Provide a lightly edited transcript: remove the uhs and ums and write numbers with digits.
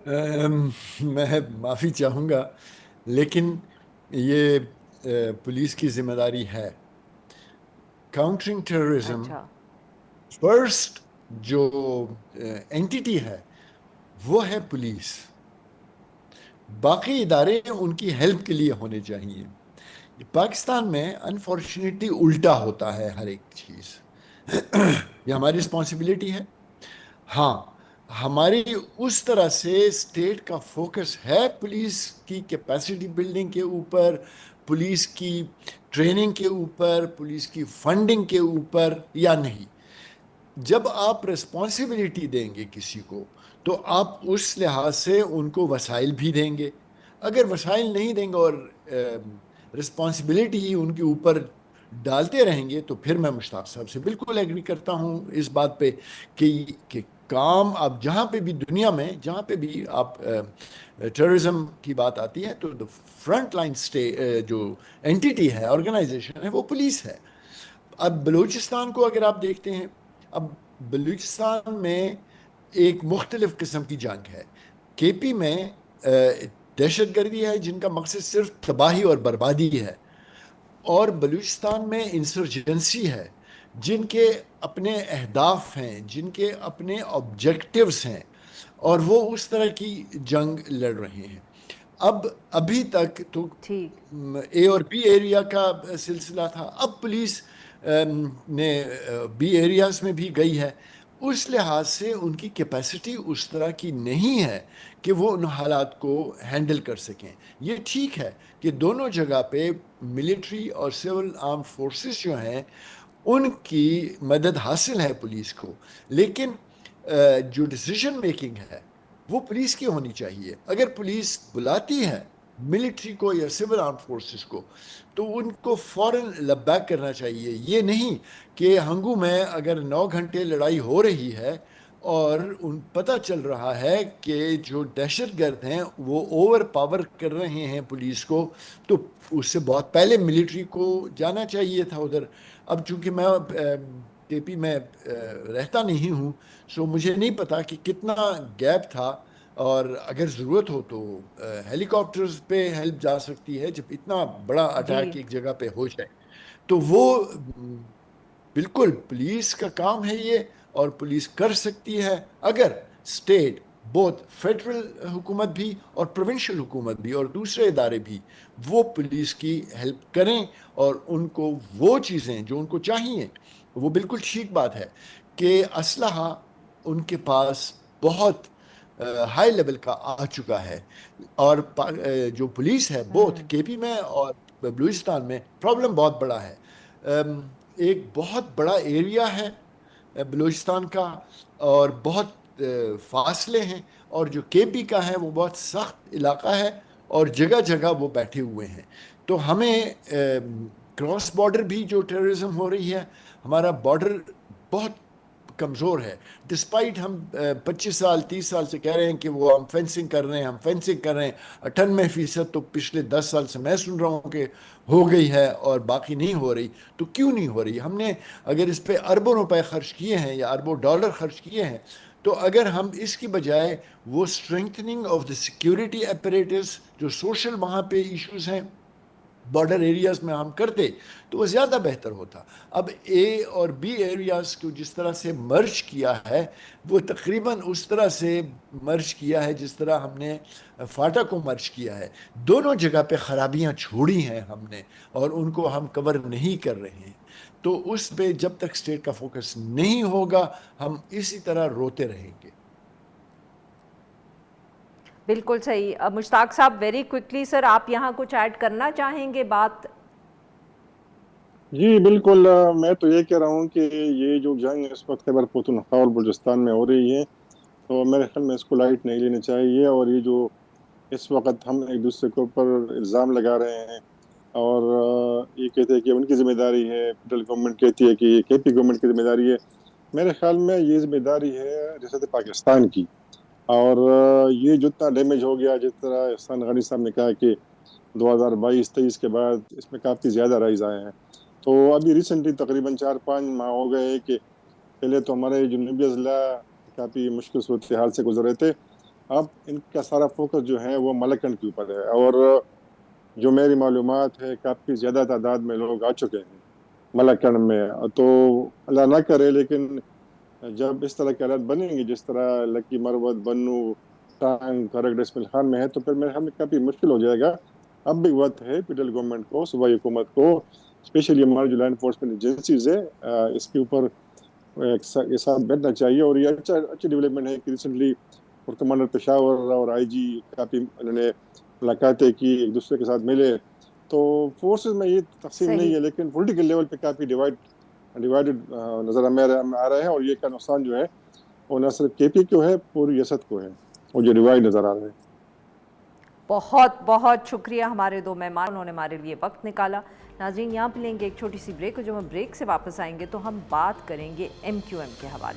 अम, मैं माफ़ी चाहूँगा, लेकिन ये पुलिस की जिम्मेदारी है। काउंटरिंग टेररिज्म अच्छा। फर्स्ट जो एंटिटी है वो है पुलिस। बाकी इदारे उनकी हेल्प के लिए होने चाहिए। पाकिस्तान में अनफॉर्चुनेटली उल्टा होता है हर एक चीज़। ये हमारी रिस्पॉन्सिबिलिटी है। हाँ, हमारी उस तरह से स्टेट का फोकस है पुलिस की कैपेसिटी बिल्डिंग के ऊपर, पुलिस की ट्रेनिंग के ऊपर, पुलिस की फंडिंग के ऊपर, या नहीं। जब आप रिस्पॉन्सिबिलिटी देंगे किसी को, तो आप उस लिहाज से उनको वसाइल भी देंगे। अगर वसाइल नहीं देंगे और रिस्पॉन्सिबिलिटी ही उनके ऊपर डालते रहेंगे, तो फिर मैं मुश्ताक साहब से बिल्कुल एग्री करता हूँ इस बात पे कि काम आप जहाँ पे भी दुनिया में, जहाँ पे भी आप टेररिज्म की बात आती है, तो फ्रंट लाइन जो एंटिटी है, ऑर्गेनाइजेशन है, वो पुलिस है। अब बलूचिस्तान को अगर आप देखते हैं, अब बलूचिस्तान में एक मुख्तलिफ किस्म की जंग है। केपी में दहशत गर्दी है जिनका मकसद सिर्फ तबाही और बर्बादी है, और बलूचिस्तान में इंसर्जेंसी है जिनके अपने अहदाफ हैं, जिनके अपने ऑब्जेक्टिव्स हैं, और वो उस तरह की जंग लड़ रहे हैं। अब अभी तक तो ठीक। ए और बी एरिया का सिलसिला था। अब पुलिस ने बी एरियाज में भी गई है। उस लिहाज से उनकी कैपेसिटी उस तरह की नहीं है कि वो उन हालात को हैंडल कर सकें। ये ठीक है कि दोनों जगह पे मिलिट्री और सिविल आर्म फोर्सेस जो हैं उनकी मदद हासिल है पुलिस को, लेकिन जो डिसीजन मेकिंग है वो पुलिस की होनी चाहिए। अगर पुलिस बुलाती है मिलिट्री को या सिविल आर्म फोर्सेस को, तो उनको फौरन लबैक करना चाहिए। ये नहीं कि हंगू में अगर 9 घंटे लड़ाई हो रही है और उन पता चल रहा है कि जो दहशतगर्द हैं वो ओवर पावर कर रहे हैं पुलिस को, तो उससे बहुत पहले मिलिट्री को जाना चाहिए था उधर। अब चूंकि मैं केपी में रहता नहीं हूँ, सो मुझे नहीं पता कि कितना गैप था, और अगर ज़रूरत हो तो हेलीकॉप्टर्स पे हेल्प जा सकती है जब इतना बड़ा जी। अटैक एक जगह पे हो जाए। तो वो बिल्कुल पुलिस का काम है ये, और पुलिस कर सकती है अगर स्टेट, बोथ फेडरल हुकूमत भी और प्रोविंशियल हुकूमत भी और दूसरे इदारे भी वो पुलिस की हेल्प करें, और उनको वो चीज़ें जो उनको चाहिए। वो बिल्कुल ठीक बात है कि असलहा उनके पास बहुत हाई लेवल का आ चुका है, और जो पुलिस है बोथ हम्म। केपी में और बलूचिस्तान में प्रॉब्लम बहुत बड़ा है। एक बहुत बड़ा एरिया है बलूचिस्तान का, और बहुत फासले हैं, और जो केपी का है वो बहुत सख्त इलाका है, और जगह जगह वो बैठे हुए हैं। तो हमें क्रॉस बॉर्डर भी जो टेररिज्म हो रही है, हमारा बॉर्डर बहुत कमज़ोर है। डिस्पाइट हम 25 साल 30 साल से कह रहे हैं कि वो हम फेंसिंग कर रहे हैं, हम फेंसिंग कर रहे हैं। 98% तो पिछले 10 साल से मैं सुन रहा हूँ कि हो गई है और बाकी नहीं हो रही। तो क्यों नहीं हो रही? हमने अगर इस पे अरबों रुपए खर्च किए हैं या अरबों डॉलर खर्च किए हैं, तो अगर हम इसकी बजाय वो strengthening of the security apparatus, जो सोशल वहाँ पे इश्यूज हैं बॉर्डर एरियाज में हम करते, तो वो ज़्यादा बेहतर होता। अब ए और बी एरियाज को जिस तरह से मर्ज किया है, वो तकरीबन उस तरह से मर्ज किया है जिस तरह हमने फाटा को मर्ज किया है। दोनों जगह पे खराबियां छोड़ी हैं हमने, और उनको हम कवर नहीं कर रहे हैं। तो उस पे जब तक स्टेट का फोकस नहीं होगा, हम इसी तरह रोते रहेंगे। बिल्कुल सही। मुश्ताक साहब, वेरी क्विकली सर, आप यहाँ कुछ ऐड करना चाहेंगे बात? जी बिल्कुल, मैं तो ये कह रहा हूँ कि ये जो जंग इस वक्त खैबर पख्तूनख्वा और बलूचिस्तान में हो रही है, तो मेरे ख्याल में इसको लाइट नहीं लेनी चाहिए। और ये जो इस वक्त हम एक दूसरे के ऊपर इल्ज़ाम लगा रहे हैं और ये कहते हैं कि उनकी जिम्मेदारी है, फेडरल गवर्नमेंट कहती है कि ये केपी गवर्नमेंट की जिम्मेदारी है, मेरे ख्याल में ये जिम्मेदारी है रियासत पाकिस्तान की। और ये जितना डैमेज हो गया, जिस तरह एहसान गनी साहब ने कहा कि 2022-23 के बाद इसमें काफ़ी ज़्यादा राइज आए हैं। तो अभी रिसेंटली तकरीबन 4-5 माह हो गए कि पहले तो हमारे जनूबी अजला काफ़ी मुश्किल सूरत हाल से गुजर रहे थे, اب ان کا سارا فوکس جو ہے وہ ملکنڈ کے اوپر ہے، اور جو میری معلومات ہے کافی زیادہ تعداد میں لوگ آ چکے ہیں ملکنڈ میں. تو اللہ نہ کرے لیکن جب اس طرح کے حالات بنیں گے جس طرح لکی مروت، بنو، ٹانگ، کھرگ، ڈسمل خان میں ہے، تو پھر میرے ہمیں کافی مشکل ہو جائے گا. اب بھی وقت ہے فیڈرل گورنمنٹ کو، صوبائی حکومت کو، اسپیشلی ہماری جو لائن انفورسمنٹ ایجنسیز ہے اس کے اوپر ایک ساتھ بیٹھنا چاہیے. اور یہ اچھی ڈیولپمنٹ ہے کہ ریسنٹلی کمانڈر پشاور اور آئی جی کافی انہوں نے ملاقاتیں کی، ایک دوسرے کے ساتھ ملے. تو فورسز میں یہ تقسیم نہیں ہے لیکن پولیٹیکل لیول پہ کافی ڈیوائڈڈ نظر آ رہا ہے. اور یہ کا نقصان جو ہے وہ نہ صرف کے پی کو ہے، پوری ریاست کو ہے، اور جو ڈیوائڈ نظر آ رہا ہے. بہت بہت شکریہ ہمارے دو مہمان، انہوں نے ہمارے لیے وقت نکالا. ناظرین یہاں پہ لیں گے ایک چھوٹی سی بریک، جو ہم بریک سے واپس آئیں گے تو ہم بات کریں گے MQM کے حوالے